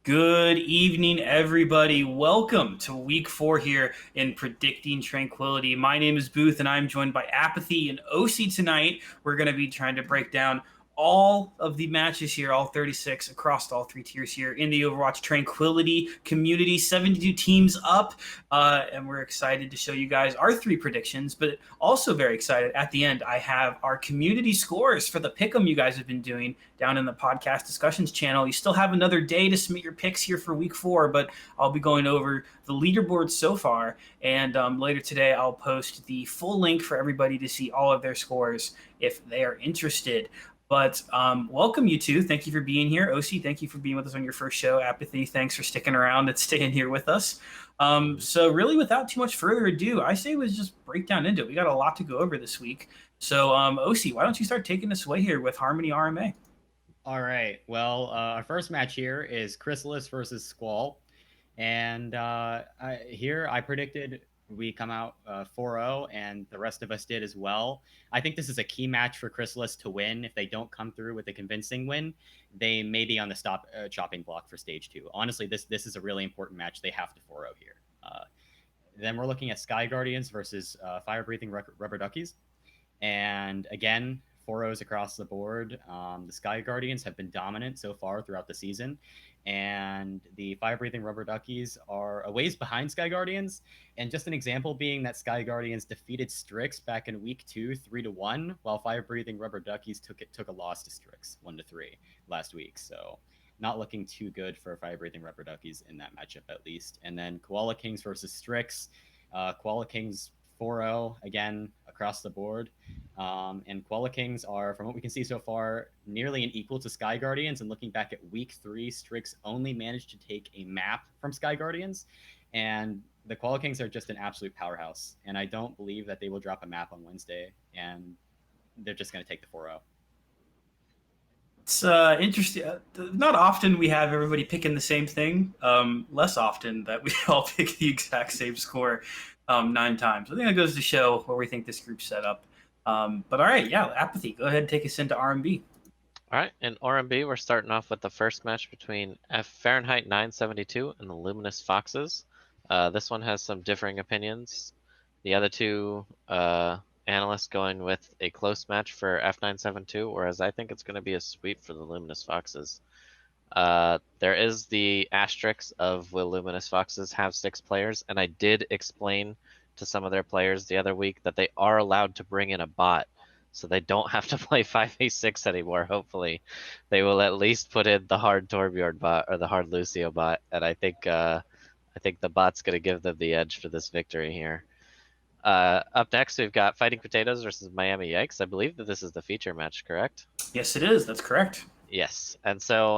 Good evening, everybody. Welcome to week 4 here in Predicting Tranquility. My name is Booth, and I'm joined by Apathy and OC tonight. We're going to be trying to break down all of the matches here, all 36 across all 3 tiers here in the Overwatch Tranquility community. 72 teams up, and we're excited to show you guys our 3 predictions, but also very excited. At the end, I have our community scores for the pick'em you guys have been doing down in the podcast discussions channel. You still have another day to submit your picks here for week 4, but I'll be going over the leaderboard so far, and later today I'll post the full link for everybody to see all of their scores if they are interested. But welcome, you two. Thank you for being here. OC, thank you for being with us on your first show. Apathy, thanks for sticking around and staying here with us. So really, without too much further ado, I say let's just break down into it. We got a lot to go over this week. So OC, why don't you start taking us away here with Harmony RMA? All right. Well, our first match here is Chrysalis versus Squall. And I predicted we come out 4-0, and the rest of us did as well. I think this is a key match for Chrysalis to win. If they don't come through with a convincing win, they may be on the chopping block for stage 2. Honestly, this is a really important match. They have to 4-0 here. Then we're looking at Sky Guardians versus Fire Breathing Rubber Duckies. And again, 4-0s across the board. The Sky Guardians have been dominant so far throughout the season, and the Fire Breathing Rubber Duckies are a ways behind Sky Guardians. And just an example being that Sky Guardians defeated Strix back in week 2, 3-1, while Fire Breathing Rubber Duckies took a loss to Strix 1-3 last week. So not looking too good for Fire Breathing Rubber Duckies in that matchup at least. And then Koala Kings versus Strix. Koala Kings 4-0 again across the board. And Koala Kings are, from what we can see so far, nearly an equal to Sky Guardians. And looking back at week 3, Strix only managed to take a map from Sky Guardians. And the Koala Kings are just an absolute powerhouse. And I don't believe that they will drop a map on Wednesday. And they're just going to take the 4-0. It's interesting. Not often we have everybody picking the same thing. Less often that we all pick the exact same score 9 times. I think that goes to show where we think this group's set up. But all right, yeah, Apathy, go ahead and take us into RMB. All right, in RMB, we're starting off with the first match between Fahrenheit 972 and the Luminous Foxes. This one has some differing opinions. The other two analysts going with a close match for F972, whereas I think it's going to be a sweep for the Luminous Foxes. There is the asterisk of will Luminous Foxes have 6 players, and I did explain to some of their players the other week that they are allowed to bring in a bot, so they don't have to play 5v6 anymore. Hopefully they will at least put in the hard Torbjorn bot or the hard Lucio bot, and I think the bot's going to give them the edge for this victory here. Up next, we've got Fighting Potatoes versus Miami Yikes. I believe that this is the feature match, correct? Yes, it is. That's correct. Yes, and so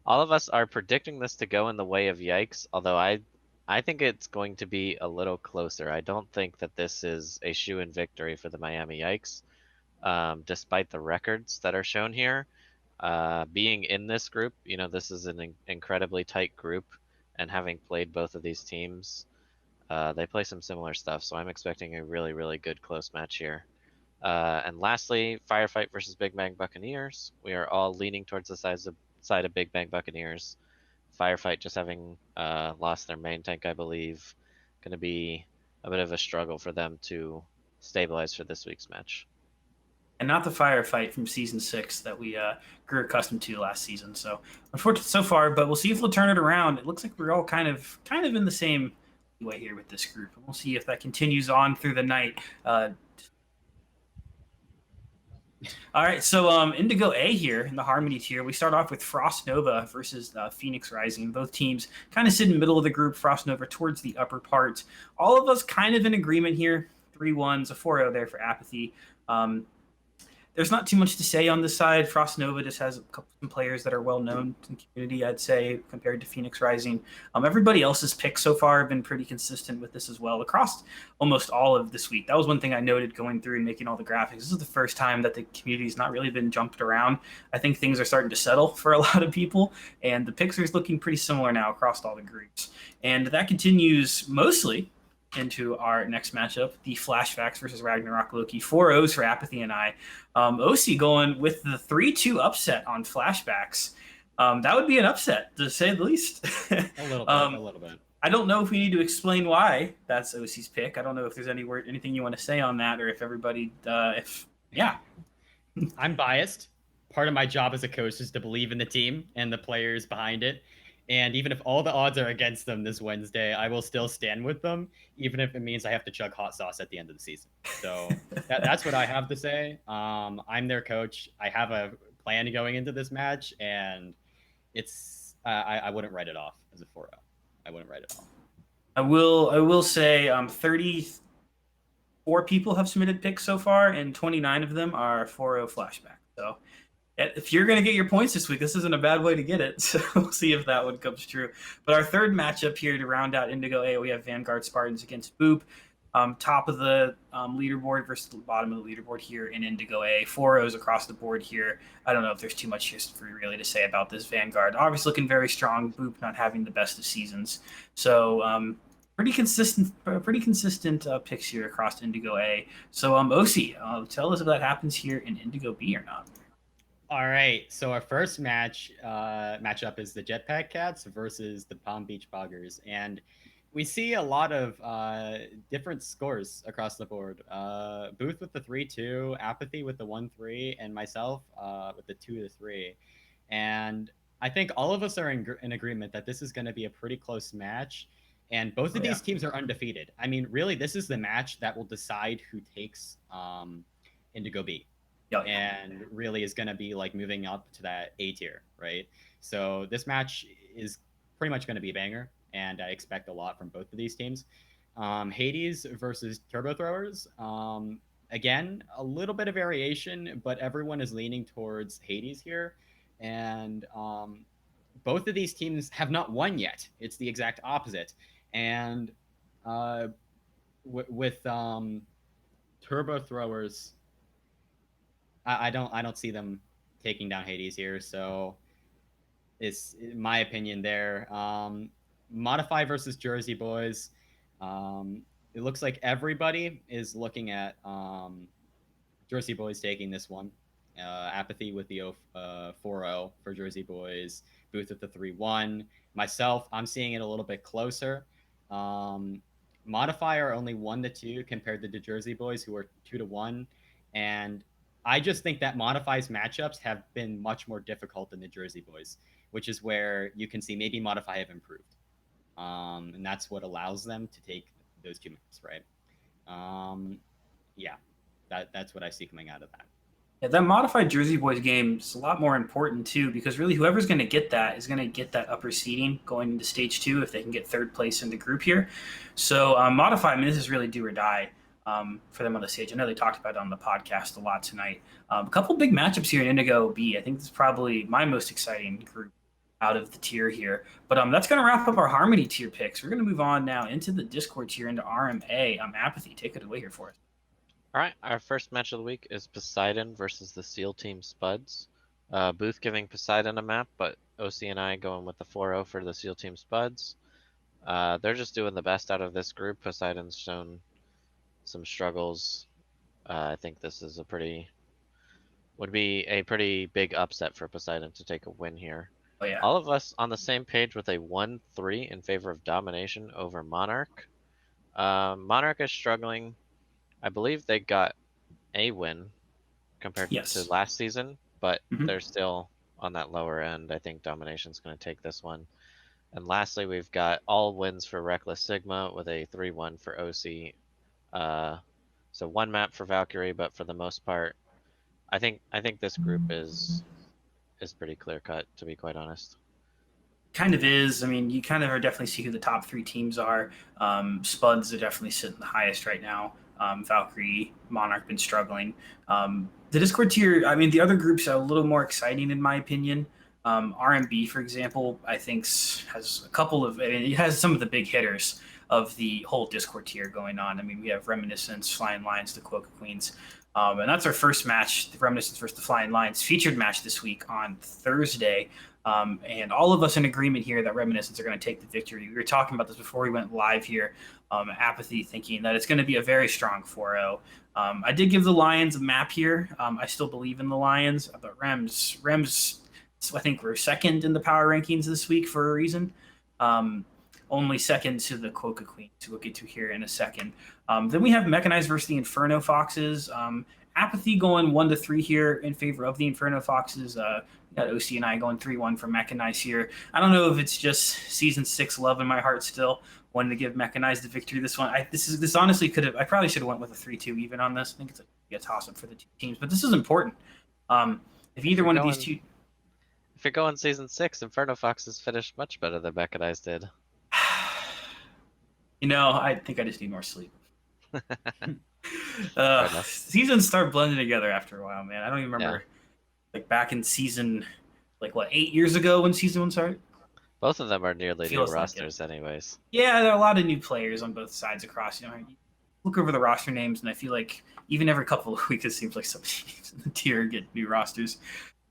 all of us are predicting this to go in the way of Yikes, although I think it's going to be a little closer. I don't think that this is a shoe-in victory for the Miami Yikes, despite the records that are shown here. Being in this group, this is an incredibly tight group, and having played both of these teams, they play some similar stuff, so I'm expecting a really, really good close match here. And lastly, Firefight versus Big Bang Buccaneers. We are all leaning towards the side of Big Bang Buccaneers. Firefight just having lost their main tank, I believe, going to be a bit of a struggle for them to stabilize for this week's match. And not the Firefight from Season 6 that we grew accustomed to last season. So unfortunate so far, but we'll see if we'll turn it around. It looks like we're all kind of in the same way here with this group. We'll see if that continues on through the night. All right, so Indigo A here in the Harmony tier. We start off with Frost Nova versus Phoenix Rising. Both teams kind of sit in the middle of the group. Frost Nova towards the upper part. All of us kind of in agreement here. 3-1s, a 4-0 there for Apathy. There's not too much to say on this side. Frost Nova just has a couple of players that are well known in the community, I'd say, compared to Phoenix Rising. Everybody else's picks so far have been pretty consistent with this as well across almost all of this week. That was one thing I noted going through and making all the graphics. This is the first time that the community's not really been jumped around. I think things are starting to settle for a lot of people, and the picks are looking pretty similar now across all the groups. And that continues mostly into our next matchup, the Flashbacks versus Ragnarok Loki. 4-0s for Apathy and I. OC going with the 3-2 upset on Flashbacks. That would be an upset, to say the least. A little bit, a little bit. I don't know if we need to explain why that's OC's pick. I don't know if there's anything you want to say on that, or if everybody, yeah. I'm biased. Part of my job as a coach is to believe in the team and the players behind it. And even if all the odds are against them this Wednesday, I will still stand with them, even if it means I have to chug hot sauce at the end of the season. So that's what I have to say. I'm their coach. I have a plan going into this match, and it's I wouldn't write it off as a 4-0. I wouldn't write it off. I will say 34 people have submitted picks so far, and 29 of them are 4-0 Flashback. So if you're going to get your points this week, this isn't a bad way to get it. So we'll see if that one comes true. But our third matchup here to round out Indigo A, we have Vanguard Spartans against Boop. Top of the leaderboard versus the bottom of the leaderboard here in Indigo A. 4-0s across the board here. I don't know if there's too much history really to say about this Vanguard. Obviously looking very strong. Boop not having the best of seasons. So pretty consistent picks here across Indigo A. So OC, tell us if that happens here in Indigo B or not. All right, so our first matchup is the Jetpack Cats versus the Palm Beach Boggers, and we see a lot of different scores across the board. Booth with the 3-2, Apathy with the 1-3, and myself with the 2-3. And I think all of us are in agreement that this is going to be a pretty close match, and both of these teams are undefeated. I mean, really, this is the match that will decide who takes Indigo B. And really is going to be like moving up to that A tier, right? So this match is pretty much going to be a banger, and I expect a lot from both of these teams. Hades versus Turbo Throwers. Again, a little bit of variation, but everyone is leaning towards Hades here. And both of these teams have not won yet. It's the exact opposite. And with Turbo Throwers, I don't see them taking down Hades here, so it's in my opinion there. Modify versus Jersey Boys. It looks like everybody is looking at Jersey Boys taking this one. Apathy with the 4-0 for Jersey Boys. Booth with the 3-1. Myself, I'm seeing it a little bit closer. Modify are only 1-2 compared to the Jersey Boys, who are 2-1, and I just think that Modify's matchups have been much more difficult than the Jersey Boys, which is where you can see maybe Modify have improved. And that's what allows them to take those 2 maps, right? Yeah, that's what I see coming out of that. Yeah, that modified Jersey Boys game is a lot more important too, because really whoever's going to get that is going to get that upper seeding going into stage 2 if they can get 3rd place in the group here. So Modify, I mean, this is really do or die. For them on the stage. I know they talked about it on the podcast a lot tonight. A couple big matchups here in Indigo B. I think this is probably my most exciting group out of the tier here. But that's going to wrap up our Harmony tier picks. We're going to move on now into the Discord tier, into RMA. Apathy, take it away here for us. All right, our first match of the week is Poseidon versus the SEAL Team Spuds. Booth giving Poseidon a map, but OC and I going with the 4-0 for the SEAL Team Spuds. They're just doing the best out of this group. Poseidon's shown some struggles. I think this is would be a pretty big upset for Poseidon to take a win here. Oh yeah. All of us on the same page with a 1-3 in favor of domination over Monarch. Monarch is struggling. I believe they got a win compared to last season, but they're still on that lower end. I think domination's going to take this one. And lastly, we've got all wins for Reckless Sigma with a 3-1 for OC. So 1 map for Valkyrie, but for the most part, I think this group is pretty clear cut, to be quite honest. Kind of is. I mean, you kind of are definitely see who the top 3 teams are. Spuds are definitely sitting the highest right now. Valkyrie, Monarch been struggling. The Discord tier, I mean, the other groups are a little more exciting in my opinion. RMB, for example, I think has a couple of, it has some of the big hitters. of the whole Discord tier going on. I mean, we have Reminiscence, Flying Lions, the Quokka Queens. And that's our first match, the Reminiscence versus the Flying Lions featured match this week on Thursday. And all of us in agreement here that Reminiscence are going to take the victory. We were talking about this before we went live here. Apathy thinking that it's going to be a very strong 4-0. I did give the Lions a map here. I still believe in the Lions, but Rems, I think we're second in the power rankings this week for a reason. Only second to the Quokka Queens, who we'll get to here in a second. Then we have Mechanized versus the Inferno Foxes. Apathy going 1-3 here in favor of the Inferno Foxes. Got OC and I going 3-1 for Mechanized here. I don't know if it's just Season 6 love in my heart still. Wanted to give Mechanized the victory this one. This honestly could have. I probably should have went with a 3-2 even on this. I think it's a toss up for the two teams, but this is important. If either one of these two, if you're going Season 6, Inferno Foxes finished much better than Mechanized did. I think I just need more sleep. Seasons start blending together after a while, man. I don't even remember, like back in season, 8 years ago when Season 1 started. Both of them are nearly new rosters, anyways. Yeah, there are a lot of new players on both sides across. You look over the roster names, and I feel like even every couple of weeks, it seems like some teams in the tier get new rosters.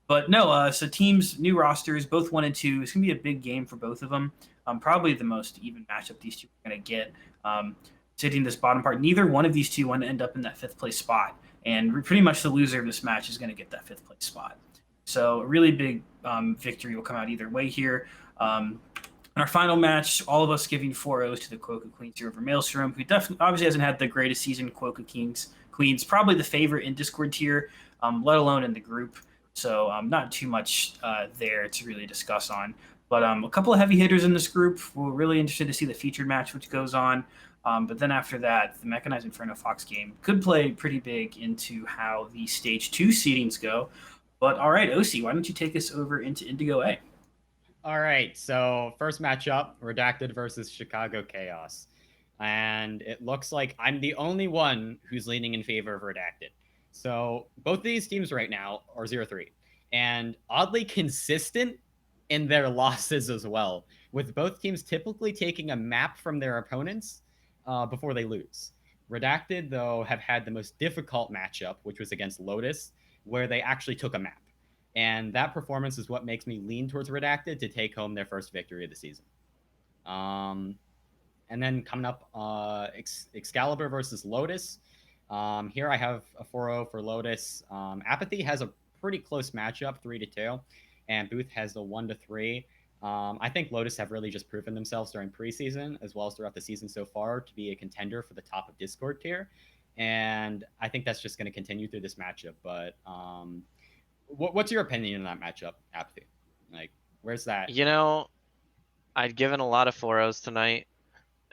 But no, so teams, new rosters, both 1 and 2. It's gonna be a big game for both of them. Probably the most even matchup these two are gonna get. Sitting this bottom part, neither one of these two want to end up in that 5th place spot, and pretty much the loser of this match is going to get that 5th place spot. So a really big victory will come out either way here. In our final match, all of us giving 4-0s to the Quokka Queens here over Maelstrom, who definitely obviously hasn't had the greatest season. Quokka Queens probably the favorite in Discord tier, let alone in the group. So not too much there to really discuss on. But a couple of heavy hitters in this group. We're really interested to see the featured match which goes on. But then after that, the Mechanized Inferno Fox game could play pretty big into how the Stage 2 seedings go. But all right, OC, why don't you take us over into Indigo A? All right, so first matchup, Redacted versus Chicago Chaos. And it looks like I'm the only one who's leaning in favor of Redacted. So both of these teams right now are 0-3. And oddly consistent in their losses as well, with both teams typically taking a map from their opponents before they lose. Redacted, though, have had the most difficult matchup, which was against Lotus, where they actually took a map. And that performance is what makes me lean towards Redacted to take home their first victory of the season. And then coming up, Excalibur versus Lotus. Here I have a 4-0 for Lotus. Apathy has a pretty close matchup, 3-2, and Booth has the 1-3. I think Lotus have really just proven themselves during preseason as well as throughout the season so far to be a contender for the top of Discord tier. And I think that's just going to continue through this matchup. But what's your opinion on that matchup, Apathy? Like, where's that? I'd given a lot of 4-0s tonight,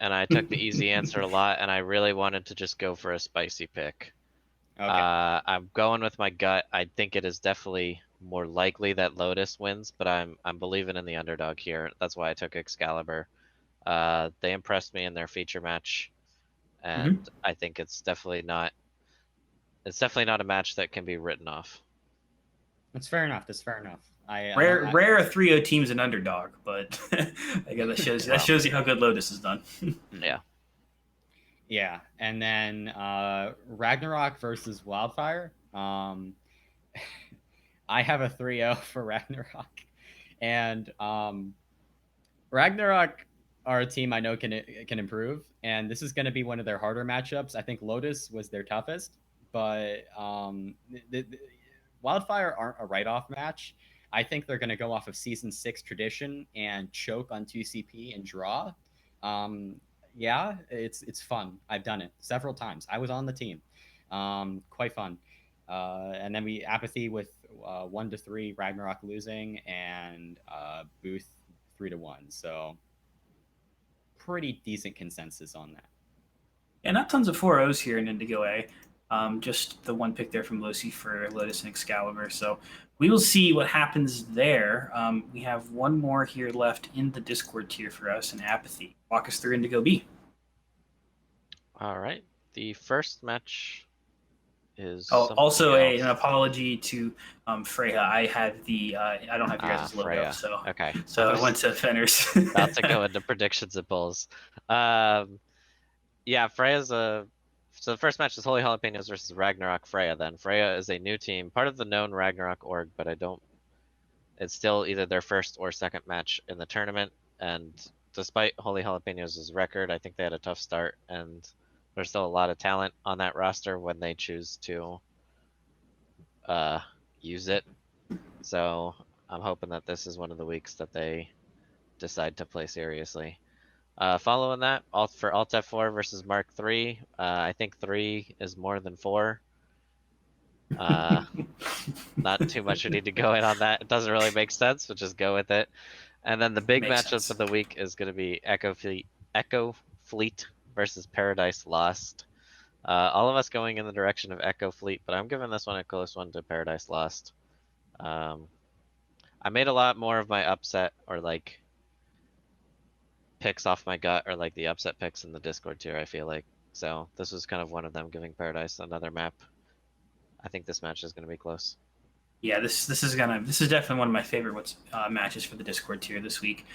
and I took the easy answer a lot, and I really wanted to just go for a spicy pick. Okay. I'm going with my gut. I think it is definitely more likely that Lotus wins, but I'm believing in the underdog here. That's why I took Excalibur. They impressed me in their feature match, and I think it's definitely not a match that can be written off. That's fair enough. Rare 3-0 team's an underdog, but I guess that shows you how good Lotus is done. Yeah, and then Ragnarok versus Wildfire. I have a 3-0 for Ragnarok, and Ragnarok are a team I know can improve, and this is going to be one of their harder matchups. I think Lotus was their toughest, but the Wildfire aren't a write-off match. I think they're going to go off of Season 6 tradition and choke on 2CP and draw. Yeah, it's fun. I've done it several times. I was on the team. Quite fun. And then we Apathy with 1-3, Ragnarok losing, and Booth 3-1. So pretty decent consensus on that. Yeah, not tons of 4-0s here in Indigo A. Just the one pick there from Losi for Lotus and Excalibur. So we will see what happens there. We have one more here left in the Discord tier for us in Apathy. Walk us through Indigo B. All right. The first match is Oh, somebody also else. an apology to Freya. I had the I don't have your guys' logo, Freya. so Okay. I went to Fenner's. About to go into predictions and polls. Yeah, Freya's a. So the first match is Holy Jalapenos versus Ragnarok Freya. Then Freya is a new team, part of the known Ragnarok org, but I don't. It's still either their first or second match in the tournament, and despite Holy Jalapenos' record, I think they had a tough start, and there's still a lot of talent on that roster when they choose to use it. So I'm hoping that this is one of the weeks that they decide to play seriously. Following that, for Alt F4 versus Mark III, I think 3 is more than 4. Not too much we need to go in on that. It doesn't really make sense, but just go with it. And then the big Makes matchup sense. of the week is going to be Echo Fleet versus Paradise Lost. All of us going in the direction of Echo Fleet, but I'm giving this one a close one to Paradise Lost. I made a lot more of my upset or like picks off my gut or like the upset picks in the Discord tier, I feel like. So this was kind of one of them, giving Paradise another map. I think this match is going to be close. Yeah, this is definitely one of my favorite matches for the Discord tier this week.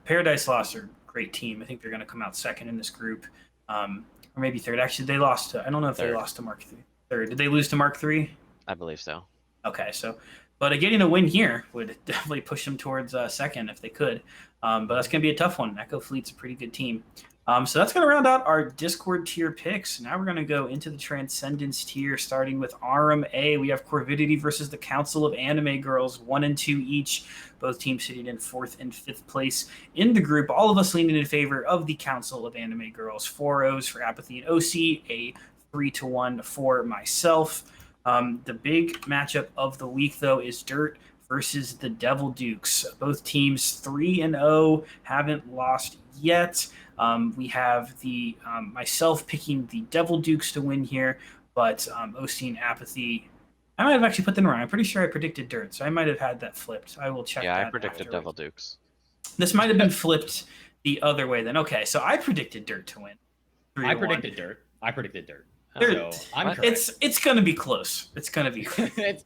Paradise Lost are a great team. I think they're gonna come out second in this group, or maybe third. Actually, they lost to. I don't know if they Third. lost to Mark III. Third. Did they lose to Mark III? I believe so. Okay, so but getting a win here would definitely push them towards second if they could. But that's going to be a tough one. Echo Fleet's a pretty good team. So that's going to round out our Discord tier picks. Now we're going to go into the Transcendence tier, starting with RMA. We have Corvidity versus the Council of Anime Girls, 1 and 2 each. Both teams sitting in 4th and 5th place in the group. All of us leaning in favor of the Council of Anime Girls. 4 O's for Apathy and OC, a 3-1 for myself. The big matchup of the week, though, is Dirt versus the Devil Dukes. Both teams 3-0, haven't lost yet. We have the myself picking the Devil Dukes to win here, but OC and Apathy. I might have actually put them wrong. I'm pretty sure I predicted Dirt, so I might have had that flipped. I will check Yeah, that. I predicted afterwards. Devil Dukes. This might have been flipped the other way then. Okay, so I predicted Dirt to win. I predicted Dirt. Dirt. So I'm correct. It's gonna be close. It's gonna be. it's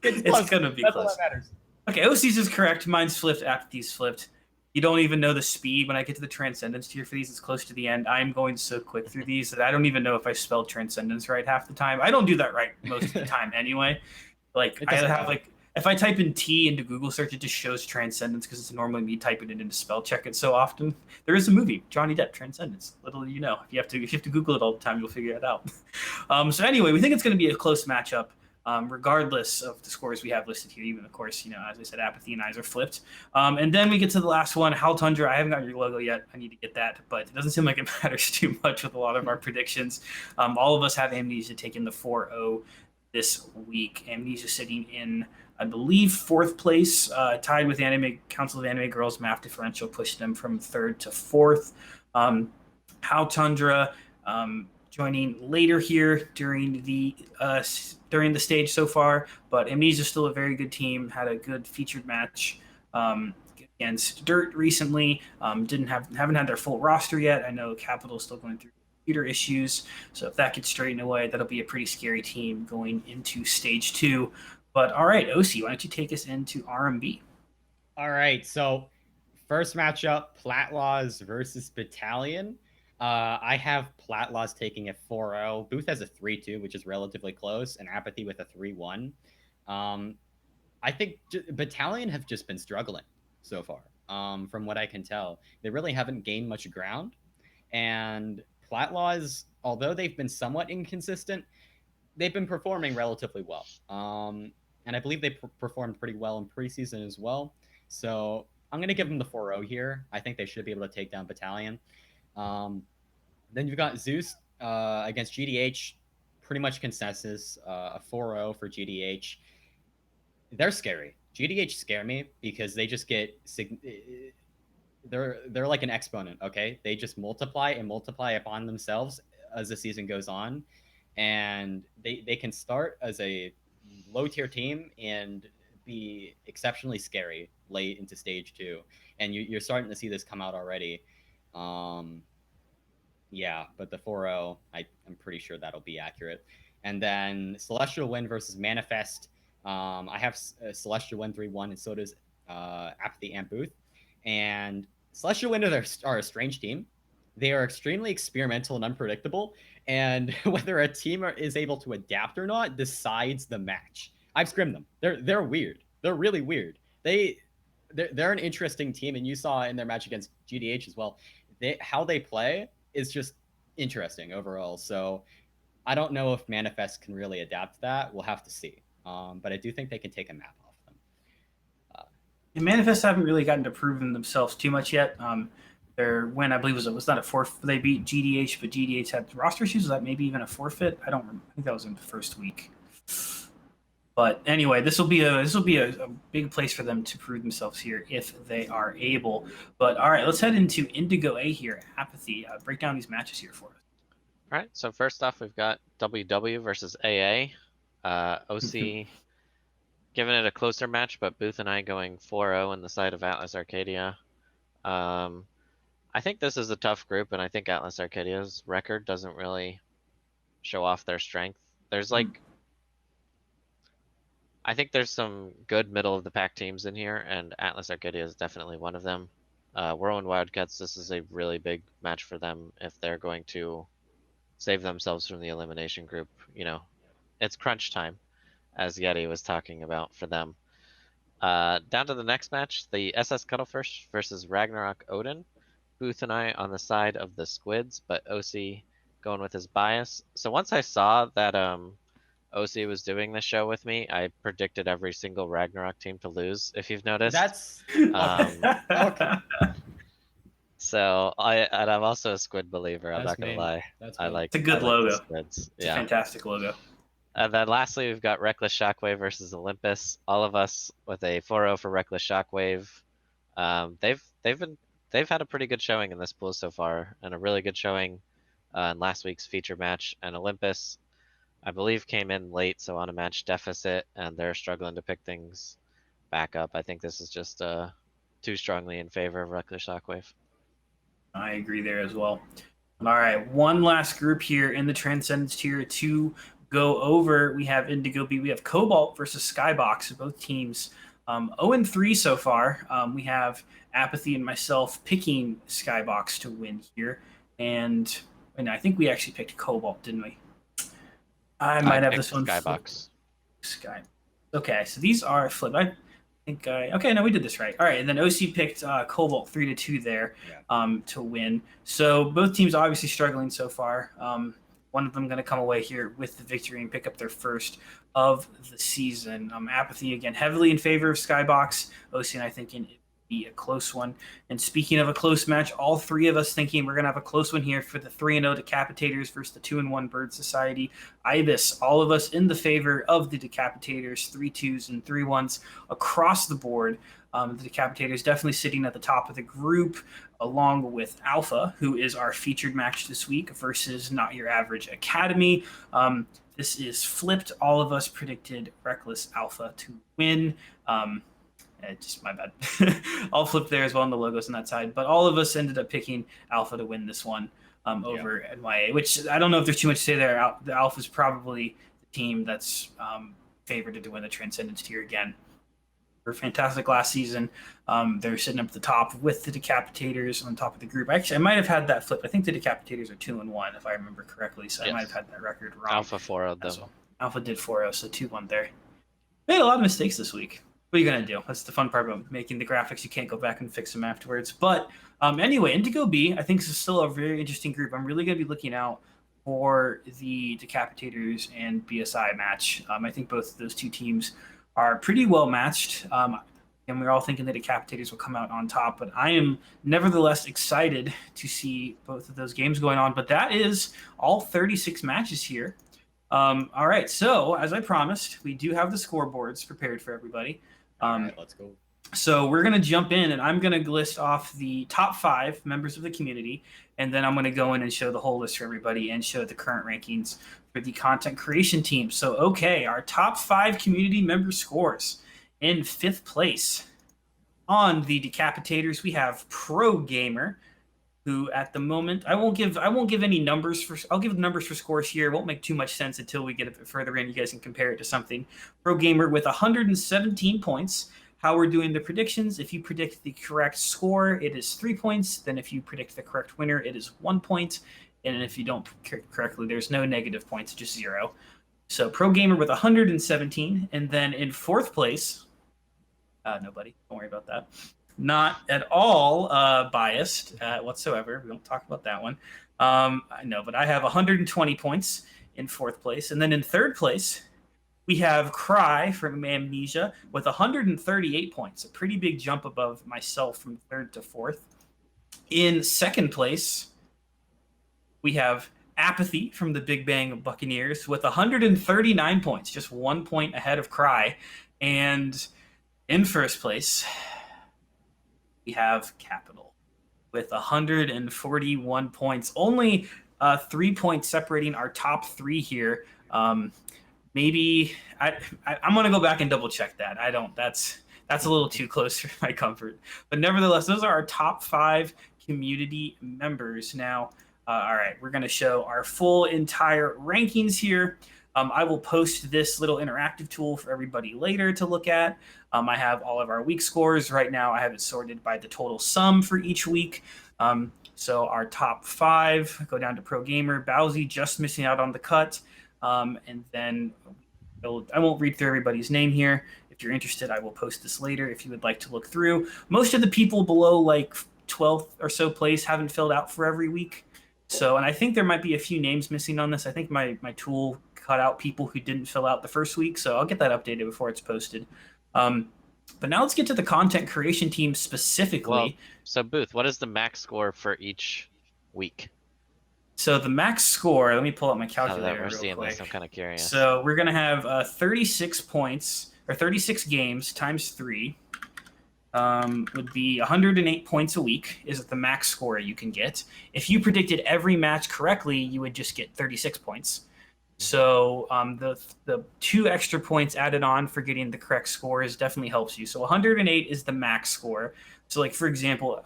gonna be That's close. all that matters. Okay, OC's is correct. Mine's flipped. Apathy's flipped. You don't even know the speed when I get to the Transcendence tier for these. It's close to the end. I'm going so quick through these that I don't even know if I spelled Transcendence right half the time. I don't do that right most of the time anyway. Like I have like if I type in T into Google search, it just shows Transcendence because it's normally me typing it into spell check it so often. There is a movie, Johnny Depp, Transcendence. Little you know. If you have to Google it all the time, you'll figure it out. So anyway, we think it's going to be a close matchup. Regardless of the scores we have listed here, even of course, as I said, Apathy and Eyes are flipped. And then we get to the last one, Hal Tundra. I haven't got your logo yet. I need to get that, but it doesn't seem like it matters too much with a lot of our predictions. All of us have Amnesia taking the 4-0 this week. Amnesia sitting in, I believe, 4th place, tied with Council of Anime Girls. Math differential pushed them from 3rd to 4th. Hal Tundra joining later here during the stage so far, but Amnesia is still a very good team. Had a good featured match against Dirt recently. Haven't had their full roster yet. I know Capital's still going through computer issues, so if that gets straightened away, that'll be a pretty scary team going into stage 2. But all right, OC, why don't you take us into RMB? All right, so first matchup, Platlaws versus Battalion. I have Platlaws taking a 4-0. Booth has a 3-2, which is relatively close, and Apathy with a 3-1. I think Battalion have just been struggling so far, from what I can tell. They really haven't gained much ground. And Platlaws, although they've been somewhat inconsistent, they've been performing relatively well. And I believe they performed pretty well in preseason as well. So I'm going to give them the 4-0 here. I think they should be able to take down Battalion. Then you've got Zeus against GDH, pretty much consensus, a 4-0 for GDH. They're scary. GDH scare me because they just get they're like an exponent, okay? They just multiply and multiply upon themselves as the season goes on, and they can start as a low tier team and be exceptionally scary late into stage 2, and you're starting to see this come out already. Yeah, but the 4-0, I'm pretty sure that'll be accurate. And then Celestial Wind versus Manifest. I have Celestial Wind 3-1, and so does Apathy and Booth. And Celestial Wind are a strange team. They are extremely experimental and unpredictable, and whether a team is able to adapt or not decides the match. I've scrimmed them. They're weird. They're really weird. They're an interesting team, and you saw in their match against GDH as well. How they play is just interesting overall. So I don't know if Manifest can really adapt to that. We'll have to see. But I do think they can take a map off them. And Manifest haven't really gotten to prove themselves too much yet. Their win, I believe, was not a forfeit. They beat GDH, but GDH had roster issues. Was that maybe even a forfeit? I don't remember. I think that was in the first week. But anyway, this will be a big place for them to prove themselves here if they are able. But all right, let's head into Indigo A here. Apathy. Break down these matches here for us. All right, so first off, we've got WW versus AA. OC giving it a closer match, but Booth and I going 4-0 in the side of Atlas Arcadia. I think this is a tough group, and I think Atlas Arcadia's record doesn't really show off their strength. There's like, I think there's some good middle of the pack teams in here, and Atlas Arcadia is definitely one of them. Whirlwind Wildcats, this is a really big match for them if they're going to save themselves from the elimination group. You know, it's crunch time, as Yeti was talking about for them. Down to the next match, the SS Cuttlefish versus Ragnarok Odin. Booth and I on the side of the Squids, but OC going with his bias. So once I saw that OC was doing this show with me, I predicted every single Ragnarok team to lose, if you've noticed. That's okay. So I'm also a Squid believer. I'm not gonna lie. I like. It's a good logo. Squids. It's a fantastic logo. And then lastly, we've got Reckless Shockwave versus Olympus. All of us with a 4-0 for Reckless Shockwave. They've had a pretty good showing in this pool so far, and a really good showing in last week's feature match. And Olympus, I believe, came in late, so on a match deficit, and they're struggling to pick things back up. I think this is just too strongly in favor of Reckless Shockwave. I agree there as well. All right, one last group here in the Transcendence tier to go over. We have Indigo B. We have Cobalt versus Skybox. Both teams 0-3 so far. We have Apathy and myself picking Skybox to win here. And I think we actually picked Cobalt, didn't we? I might have this one. Skybox. Sky. Okay, so these are flipped. I think okay, no, we did this right. All right, and then OC picked Cobalt 3-2 there to win. So both teams obviously struggling so far. One of them going to come away here with the victory and pick up their first of the season. Apathy, again, heavily in favor of Skybox. OC and I thinking it would be a close one. And speaking of a close match, all three of us thinking we're going to have a close one here for the 3-0 Decapitators versus the 2-1 Bird Society. Ibis, all of us in the favor of the Decapitators, 3-2s and 3-1s across the board. The Decapitators definitely sitting at the top of the group, along with Alpha, who is our featured match this week, versus Not Your Average Academy. This is flipped. All of us predicted Reckless Alpha to win. Just my bad. I'll flip there as well on the logos on that side. But all of us ended up picking Alpha to win this one over NYA, which I don't know if there's too much to say there. The Alpha is probably the team that's favored to win the Transcendence tier again. Were fantastic last season. They're sitting up at the top with the Decapitators on top of the group. Actually, I might have had that flip. I think the Decapitators are 2-1 if I remember correctly. So yes. I might have had that record wrong. Alpha 4-0'd them. Well. Alpha did 4-0, so 2-1 there. Made a lot of mistakes this week. What are you gonna do? That's the fun part about making the graphics. You can't go back and fix them afterwards. But anyway, Indigo B, I think this is still a very interesting group. I'm really gonna be looking out for the Decapitators and BSI match. I think both of those two teams are pretty well matched. And we're all thinking the Decapitators will come out on top, but I am nevertheless excited to see both of those games going on. But that is all 36 matches here. All right, so as I promised, we do have the scoreboards prepared for everybody. All right, let's go. So we're going to jump in, and I'm going to list off the top 5 members of the community, and then I'm going to go in and show the whole list for everybody and show the current rankings for the content creation team. So, okay, our top 5 community member scores. In 5th place on the Decapitators, we have Pro Gamer, who at the moment I won't give any numbers for. I'll give numbers for scores here. It won't make too much sense until we get a bit further in. You guys can compare it to something. Pro Gamer with 117 points. How we're doing the predictions: if you predict the correct score, it is 3 points. Then if you predict the correct winner, it is 1 point. And if you don't correctly, there's no negative points, just 0. So Pro Gamer with 117, and then in 4th place, nobody. Don't worry about that. Not at all biased whatsoever. We don't talk about that one. I know, but I have 120 points in 4th place. And then in 3rd place, we have Cry from Amnesia with 138 points, a pretty big jump above myself from 3rd to 4th. In 2nd place, we have Apathy from the Big Bang Buccaneers with 139 points, just 1 point ahead of Cry. And in 1st place, we have Capital with 141 points. Only 3 points separating our top 3 here. Maybe I'm going to go back and double check that. I don't. That's a little too close for my comfort. But nevertheless, those are our top 5 community members. Now, all right, we're going to show our full entire rankings here. I will post this little interactive tool for everybody later to look at. I have all of our week scores. Right now, I have it sorted by the total sum for each week. So our top 5 go down to Pro Gamer. Bowsy just missing out on the cut. And then I won't read through everybody's name here. If you're interested, I will post this later if you would like to look through. Most of the people below like 12th or so place haven't filled out for every week. So, and I think there might be a few names missing on this. I think my tool cut out people who didn't fill out the first week, so I'll get that updated before it's posted. But now let's get to the content creation team specifically. Well, so Booth, what is the max score for each week? So the max score, let me pull up my calculator we're real seeing quick. this, I'm kind of curious. So we're going to have 36 points, or 36 games times 3 would be 108 points a week is the max score you can get. If you predicted every match correctly, you would just get 36 points. So the 2 extra points added on for getting the correct scores definitely helps you. So 108 is the max score. So like, for example,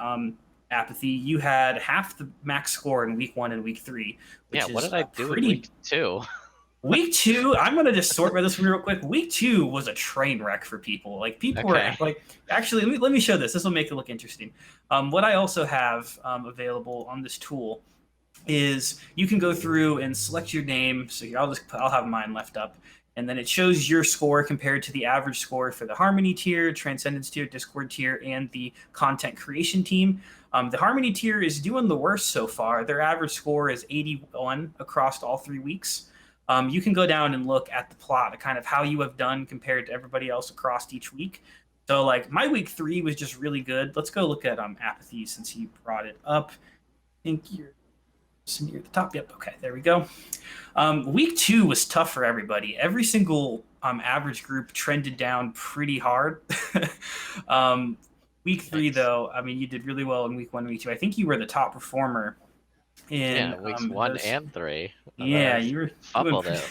Apathy, you had half the max score in week 1 and week 3. Which what did I do in week 2? Week 2, I'm going to just sort by this one real quick. Week 2 was a train wreck for people. Like, people were like, actually, let me show this. This will make it look interesting. What I also have available on this tool is you can go through and select your name. So here, I'll have mine left up. And then it shows your score compared to the average score for the Harmony tier, Transcendence tier, Discord tier, and the content creation team. The Harmony tier is doing the worst so far. Their average score is 81 across all 3 weeks. You can go down and look at the plot of kind of how you have done compared to everybody else across each week. So like my week 3 was just really good. Let's go look at Apathy since you brought it up. I think you're near the top. Yep. Okay, there we go. Week 2 was tough for everybody. Every single average group trended down pretty hard. Week 3, though, I mean, you did really well in week 1 and week 2. I think you were the top performer in weeks 1 and 3. Yeah, you were fumbled it.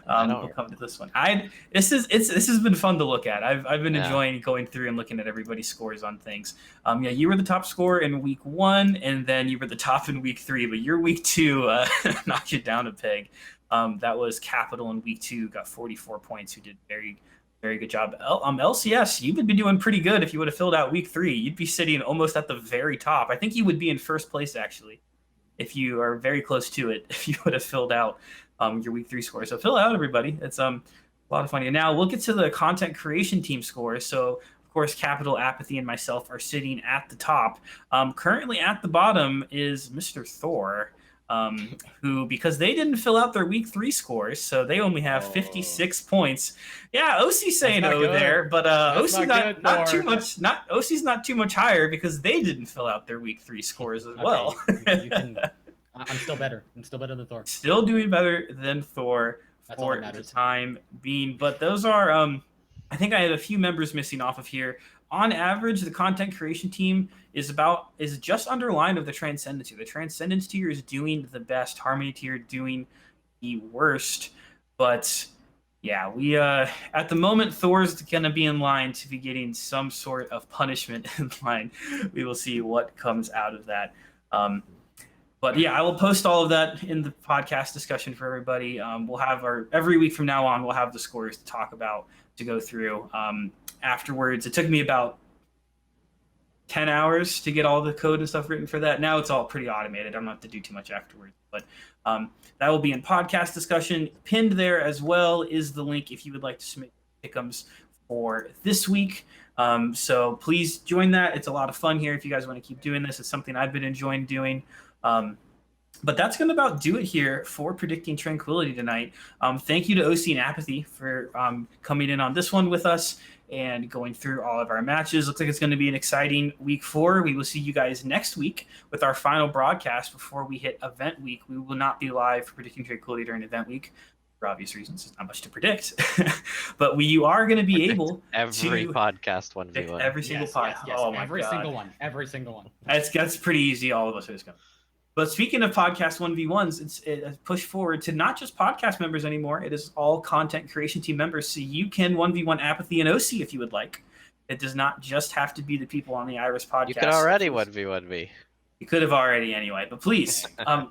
We'll come to this one. This has been fun to look at. I've been enjoying going through and looking at everybody's scores on things. You were the top scorer in week 1, and then you were the top in week 3, but your week 2 knocked you down a peg. That was Capital in week 2, got 44 points, who did very, very good job. LCS, you would be doing pretty good if you would have filled out week 3. You'd be sitting almost at the very top. I think you would be in 1st place, actually, if you are very close to it, if you would have filled out your week 3 score. So fill out, everybody. It's a lot of fun. And now we'll get to the content creation team scores. So of course, Capital, Apathy, and myself are sitting at the top. Currently at the bottom is Mr. Thor, who, because they didn't fill out their week 3 scores, so they only have 56 points. Yeah, OC's saying no there, but OC's not too much. OC's not too much higher because they didn't fill out their week 3 scores as well. I'm still better. I'm still better than Thor. Still doing better than Thor for the time being. But those are, I think I have a few members missing off of here. On average, the content creation team is just under line of the Transcendence tier. The Transcendence tier is doing the best. Harmony tier doing the worst. But Yeah, we at the moment Thor's gonna be in line to be getting some sort of punishment in line. We will see what comes out of that. But yeah, I will post all of that in the podcast discussion for everybody. We'll have our every week from now on. We'll have the scores to talk about to go through. Afterwards, it took me about 10 hours to get all the code and stuff written for that. Now it's all pretty automated. I don't have to do too much afterwards. But that will be in podcast discussion. Pinned there as well is the link if you would like to submit pick'ems for this week. So please join that. It's a lot of fun here. If you guys want to keep doing this, it's something I've been enjoying doing. But that's going to about do it here for Predicting Tranquility tonight. Thank you to OC and Apathy for coming in on this one with us and going through all of our matches. Looks like it's going to be an exciting week 4. We will see you guys next week with our final broadcast before we hit event week. We will not be live for Predicting Tranquility during event week for obvious reasons. There's not much to predict. But you are going to be able every to podcast 1v1. every single podcast. Yes, oh my every God. single one. Every single one. That's pretty easy. All of us are just going to. But speaking of podcast 1v1s, it's pushed forward to not just podcast members anymore. It is all content creation team members. So you can 1v1 Apathy and OC if you would like. It does not just have to be the people on the Iris podcast. You could already 1v1 You could have already anyway. But please,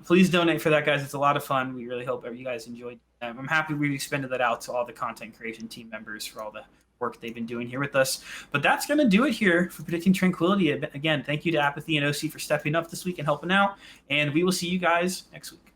please donate for that, guys. It's a lot of fun. We really hope you guys enjoyed. I'm happy we expanded that out to all the content creation team members for all the work they've been doing here with us. But that's going to do it here for Predicting Tranquility. Again, thank you to Apathy and OC for stepping up this week and helping out. And we will see you guys next week.